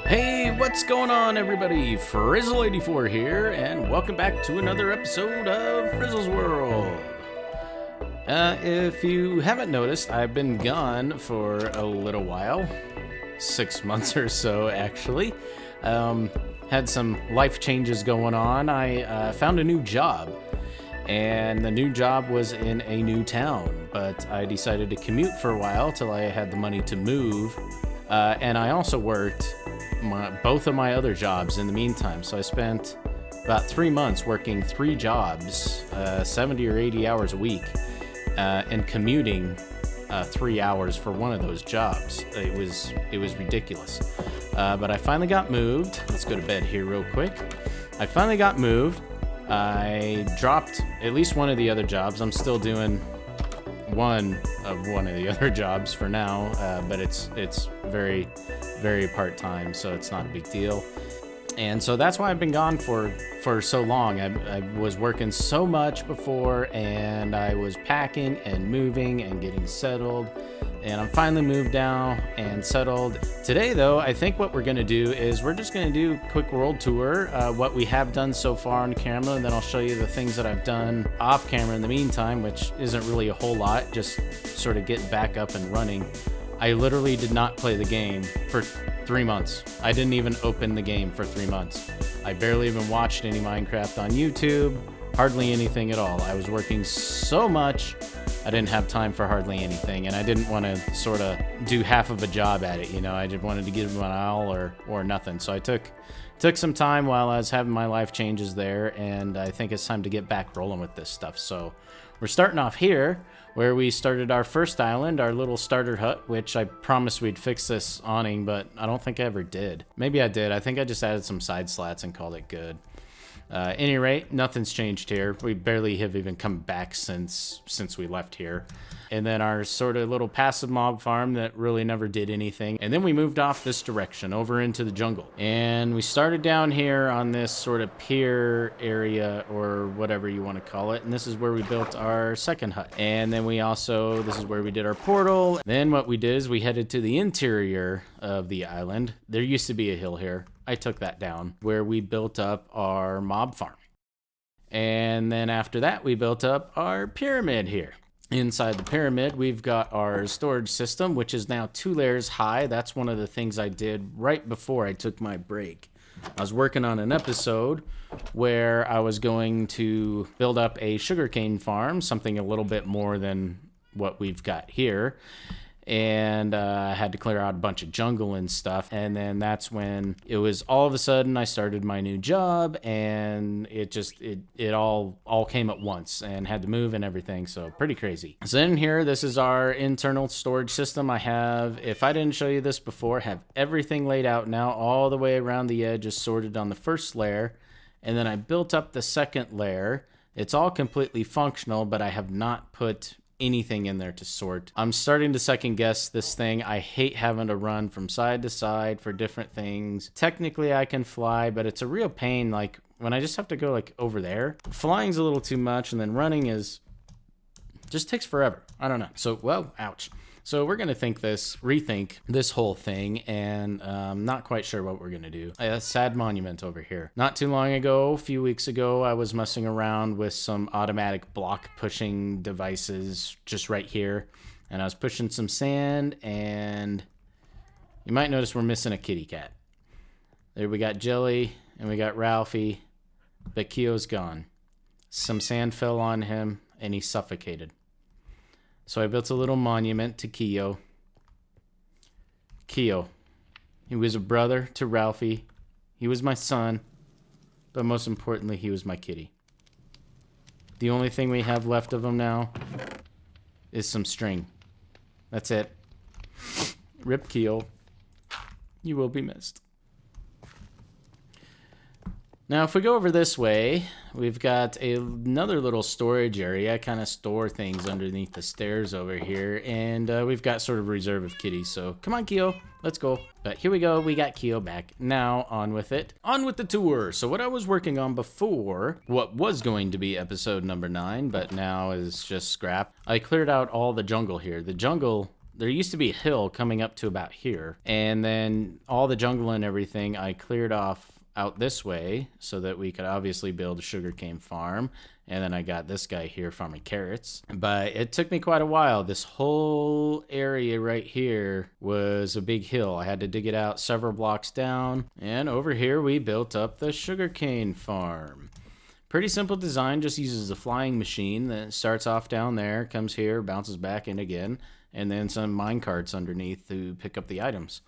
Hey, what's going on, everybody? Frizzle84 here, and welcome back to another episode of Frizzle's World. If you haven't noticed, I've been gone for a little while, 6 months or so, actually. Had some life changes going on. I found a new job, and the new job was in a new town, but I decided to commute for a while till I had the money to move, and I also worked both of my other jobs in the meantime. So I spent about 3 months working 3 jobs, 70 or 80 hours a week, and commuting 3 hours for one of those jobs. It was ridiculous. But I finally got moved. Let's go to bed here real quick. I finally got moved. I dropped at least one of the other jobs. I'm still doing one of the other jobs for now, but it's very, very part-time, so it's not a big deal. And so that's why I've been gone for so long. I was working so much before, and I was packing and moving and getting settled, and I'm finally moved now and settled. Today, though, I think what we're going to do is we're just going to do a quick world tour, what we have done so far on camera, and then I'll show you the things that I've done off camera in the meantime, which isn't really a whole lot, just sort of getting back up and running. I literally did not play the game for 3 months. I didn't even open the game for 3 months. I barely even watched any Minecraft on YouTube, hardly anything at all. I was working so much, I didn't have time for hardly anything, and I didn't want to sort of do half of a job at it, you know. I just wanted to give it my all or nothing. So I took some time while I was having my life changes there, and I think it's time to get back rolling with this stuff. So we're starting off here, where we started our first island, our little starter hut, which I promised we'd fix this awning, but I don't think I ever did. Maybe I did. I think I just added some side slats and called it good. Any rate, nothing's changed here. We barely have even come back since we left here. And then our sort of little passive mob farm that really never did anything. And then we moved off this direction over into the jungle. And we started down here on this sort of pier area, or whatever you want to call it. And this is where we built our second hut. And then this is where we did our portal. Then what we did is we headed to the interior of the island. There used to be a hill here. I took that down, where we built up our mob farm. And then after that, we built up our pyramid here. Inside the pyramid, we've got our storage system, which is now 2 layers high. That's one of the things I did right before I took my break. I was working on an episode where I was going to build up a sugarcane farm, something a little bit more than what we've got here. And I had to clear out a bunch of jungle and stuff. And then that's when it was all of a sudden I started my new job, and it all came at once, and had to move and everything. So pretty crazy. So in here, this is our internal storage system. I have, if I didn't show you this before, have everything laid out now all the way around the edge, is sorted on the first layer. And then I built up the second layer. It's all completely functional, but I have not put anything in there to sort. I'm starting to second guess this thing. I hate having to run from side to side for different things. Technically I can fly, but it's a real pain, like when I just have to go like over there. Flying's a little too much, and then running just takes forever. I don't know. So, well, ouch. So we're gonna rethink this whole thing, and not quite sure what we're gonna do. A sad monument over here. Not too long ago, a few weeks ago, I was messing around with some automatic block pushing devices just right here, and I was pushing some sand, and you might notice we're missing a kitty cat. There we got Jelly, and we got Ralphie, but Keo's gone. Some sand fell on him, and he suffocated. So I built a little monument to Keo. Keo. He was a brother to Ralphie. He was my son. But most importantly, he was my kitty. The only thing we have left of him now is some string. That's it. Rip Keo. You will be missed. Now, if we go over this way, we've got another little storage area. I kind of store things underneath the stairs over here, and we've got sort of reserve of kitties. So come on, Keo, let's go. But here we go. We got Keo back. Now on with it. On with the tour. So what I was working on before, what was going to be episode number 9, but now is just scrap. I cleared out all the jungle here. The jungle. There used to be a hill coming up to about here, and then all the jungle and everything I cleared off out this way so that we could obviously build a sugarcane farm. And then I got this guy here farming carrots. But it took me quite a while. This whole area right here was a big hill. I had to dig it out several blocks down. And over here we built up the sugarcane farm. Pretty simple design, just uses a flying machine that starts off down there, comes here, bounces back in again, and then some mine carts underneath to pick up the items.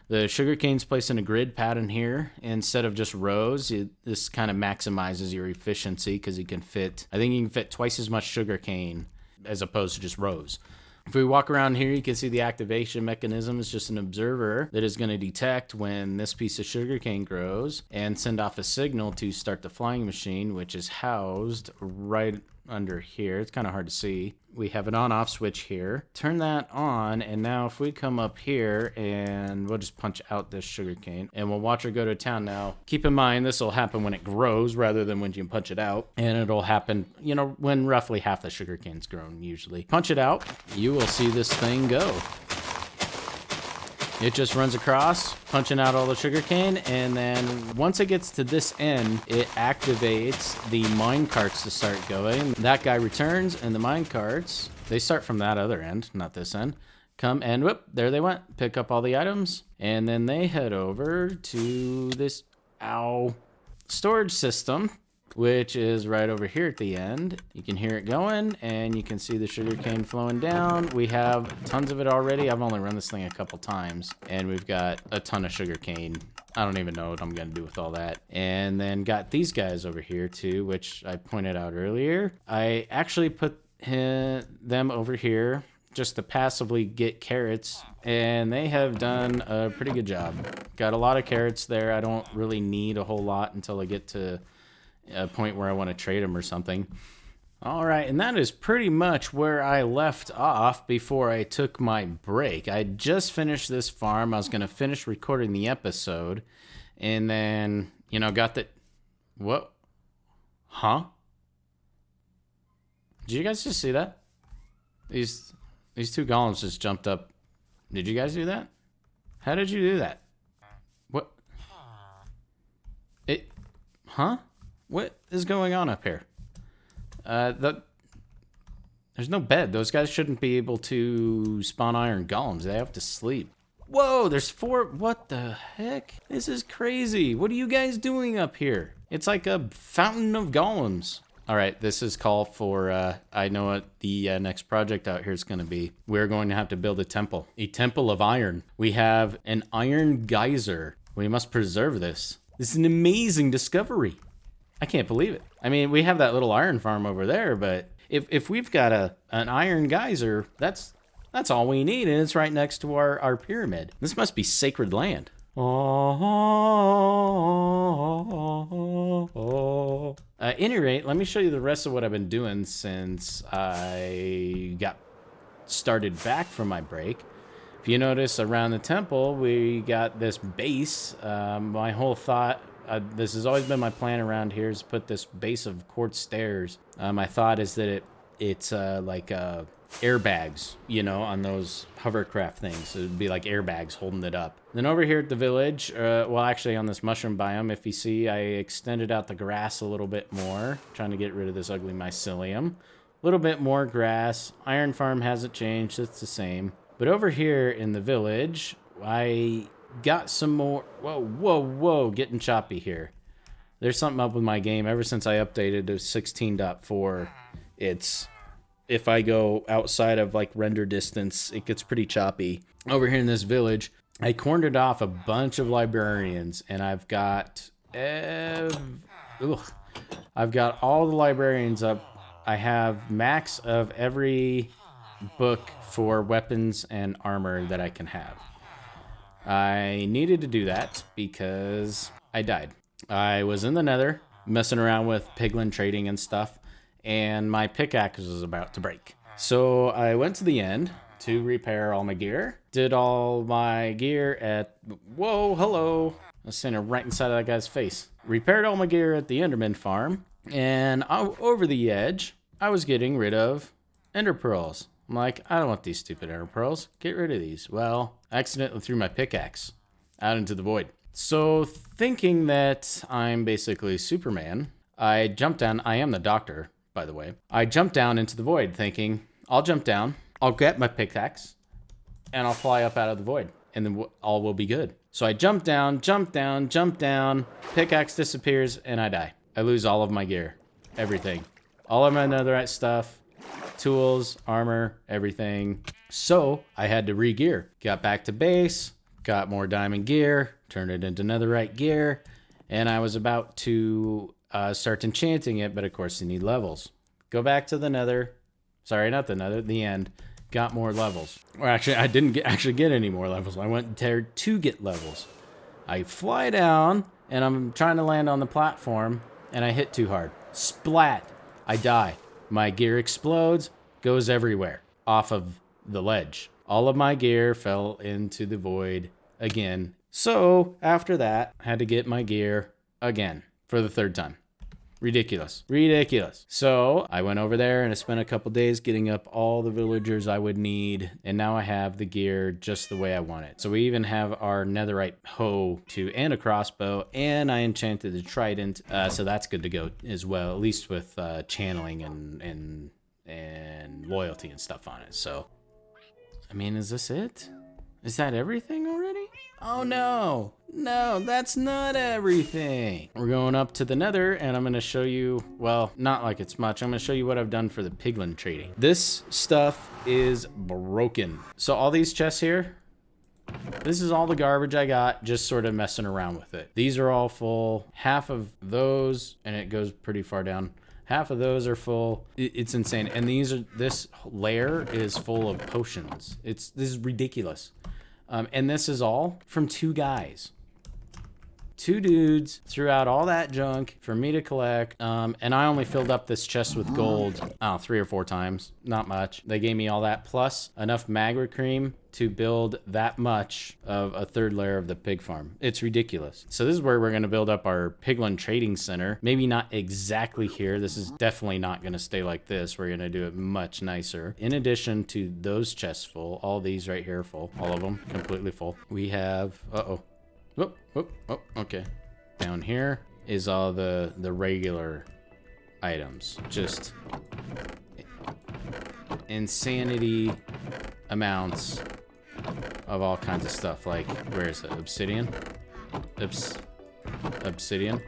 The sugarcane's placed in a grid pattern here instead of just rows. This kind of maximizes your efficiency because I think you can fit twice as much sugarcane as opposed to just rows. If we walk around here, you can see the activation mechanism is just an observer that is going to detect when this piece of sugarcane grows and send off a signal to start the flying machine, which is housed right under here. It's kind of hard to see. We have an on-off switch here. Turn that on, and now if we come up here and we'll just punch out this sugarcane and we'll watch her go to town. Now keep in mind this will happen when it grows rather than when you punch it out, and it'll happen, you know, when roughly half the sugarcane's grown usually. Punch it out, you will see this thing go. It just runs across, punching out all the sugarcane, and then once it gets to this end, it activates the mine carts to start going. That guy returns, and the mine carts, they start from that other end, not this end, come and whoop, there they went. Pick up all the items, and then they head over to this, storage system, which is right over here at the end. You can hear it going, and you can see the sugarcane flowing down. We have tons of it already. I've only run this thing a couple times, and we've got a ton of sugarcane. I don't even know what I'm gonna do with all that. And then got these guys over here too, which I pointed out earlier. I actually put them over here just to passively get carrots, and they have done a pretty good job. Got a lot of carrots there. I don't really need a whole lot until I get to a point where I want to trade them or something. All right, and that is pretty much where I left off before I took my break. I just finished this farm. I was going to finish recording the episode, and then, you know, got the... What? Huh? Did you guys just see that? These two golems just jumped up. Did you guys do that? How did you do that? What? Huh? What is going on up here? There's no bed. Those guys shouldn't be able to spawn iron golems. They have to sleep. Whoa, there's 4. What the heck? This is crazy. What are you guys doing up here? It's like a fountain of golems. All right, this is called for, I know what the next project out here is going to be. We're going to have to build a temple of iron. We have an iron geyser. We must preserve this. This is an amazing discovery. I can't believe it. I mean, we have that little iron farm over there, but if we've got an iron geyser, that's all we need, and it's right next to our pyramid. This must be sacred land. At any rate, let me show you the rest of what I've been doing since I got started back from my break. If you notice around the temple, we got this base. My whole thought... this has always been my plan around here, is to put this base of quartz stairs. My thought is that it's like airbags, you know, on those hovercraft things. So it'd be like airbags holding it up. Then over here at the village, well, actually on this mushroom biome, if you see, I extended out the grass a little bit more, trying to get rid of this ugly mycelium. A little bit more grass. Iron farm hasn't changed. It's the same. But over here in the village, I... got some more. Whoa, getting choppy here. There's something up with my game. Ever since I updated to 16.4, it's, if I go outside of like render distance, it gets pretty choppy. Over here in this village, I cornered off a bunch of librarians, and I've got I've got all the librarians up. I have max of every book for weapons and armor that I can have. I needed to do that because I died. I was in the nether messing around with piglin trading and stuff, and my pickaxe was about to break. So I went to the end to repair all my gear. Did all my gear at... Whoa, hello. I was standing right inside of that guy's face. Repaired all my gear at the Enderman farm, and over the edge, I was getting rid of ender pearls. I'm like, I don't want these stupid ender pearls. Get rid of these. Well, I accidentally threw my pickaxe out into the void. So thinking that I'm basically Superman, I jumped down. I am the doctor, by the way. I jumped down into the void thinking, I'll jump down, I'll get my pickaxe, and I'll fly up out of the void, and then all will be good. So I jump down, pickaxe disappears, and I die. I lose all of my gear, everything. All of my netherite stuff, tools, armor, everything. So I had to re-gear. Got back to base, got more diamond gear, turned it into netherite gear, and I was about to start enchanting it, but of course you need levels. Go back to the nether. Sorry, not the nether, the end. Got more levels. Or actually, I didn't get any more levels. I went there to get levels. I fly down, and I'm trying to land on the platform, and I hit too hard. Splat. I die. My gear explodes, goes everywhere, off of the ledge. All of my gear fell into the void again. So, after that, I had to get my gear again for the third time. Ridiculous. Ridiculous. So I went over there and I spent a couple days getting up all the villagers I would need. And now I have the gear just the way I want it. So we even have our netherite hoe too, and a crossbow. And I enchanted the trident. So that's good to go as well, at least with channeling and loyalty and stuff on it. So, I mean, is this it? Is that everything already? Oh no, no, that's not everything. We're going up to the nether and I'm gonna show you, well, not like it's much. I'm gonna show you what I've done for the piglin trading. This stuff is broken. So all these chests here, this is all the garbage I got, just sort of messing around with it. These are all full. Half of those, and it goes pretty far down. Half of those are full. It's insane. And this layer is full of potions. This is ridiculous. And this is all from 2 guys. 2 dudes threw out all that junk for me to collect. And I only filled up this chest with gold 3 or 4 times. Not much. They gave me all that plus enough magma cream to build that much of a 3rd layer of the pig farm. It's ridiculous. So this is where we're going to build up our piglin trading center. Maybe not exactly here. This is definitely not going to stay like this. We're going to do it much nicer. In addition to those chests full, all these right here full, all of them completely full. We have, whoop, okay. Down here is all the regular items. Just insanity amounts of all kinds of stuff. Like, where is it? Obsidian? Obsidian?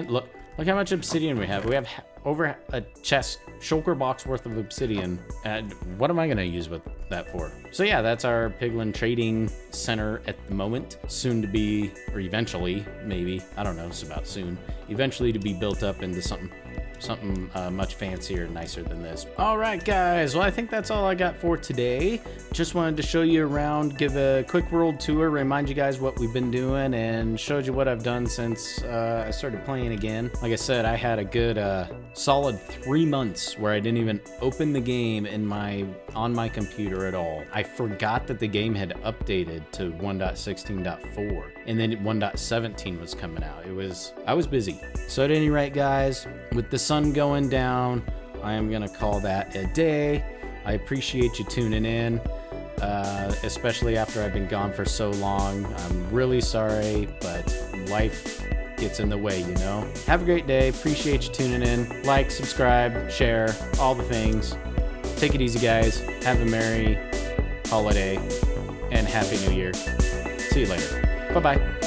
Look how much obsidian we have. We have over a chest, shulker box worth of obsidian. And what am I gonna use with that for? So yeah, that's our piglin trading center at the moment. Soon to be, or eventually, maybe, I don't know, it's about soon. Eventually to be built up into something much fancier and nicer than this. All right, guys. Well, I think that's all I got for today. Just wanted to show you around, give a quick world tour, remind you guys what we've been doing, and showed you what I've done since I started playing again. Like I said, I had a good solid 3 months where I didn't even open the game on my computer at all. I forgot that the game had updated to 1.16.4, and then 1.17 was coming out. I was busy. So at any rate, guys, with the sun going down, I am gonna call that a day. I appreciate you tuning in, especially after I've been gone for so long. I'm really sorry, but life gets in the way, you know? Have a great day. Appreciate you tuning in. Like, subscribe, share, all the things. Take it easy, guys. Have a merry holiday and Happy New Year. See you later. Bye-bye.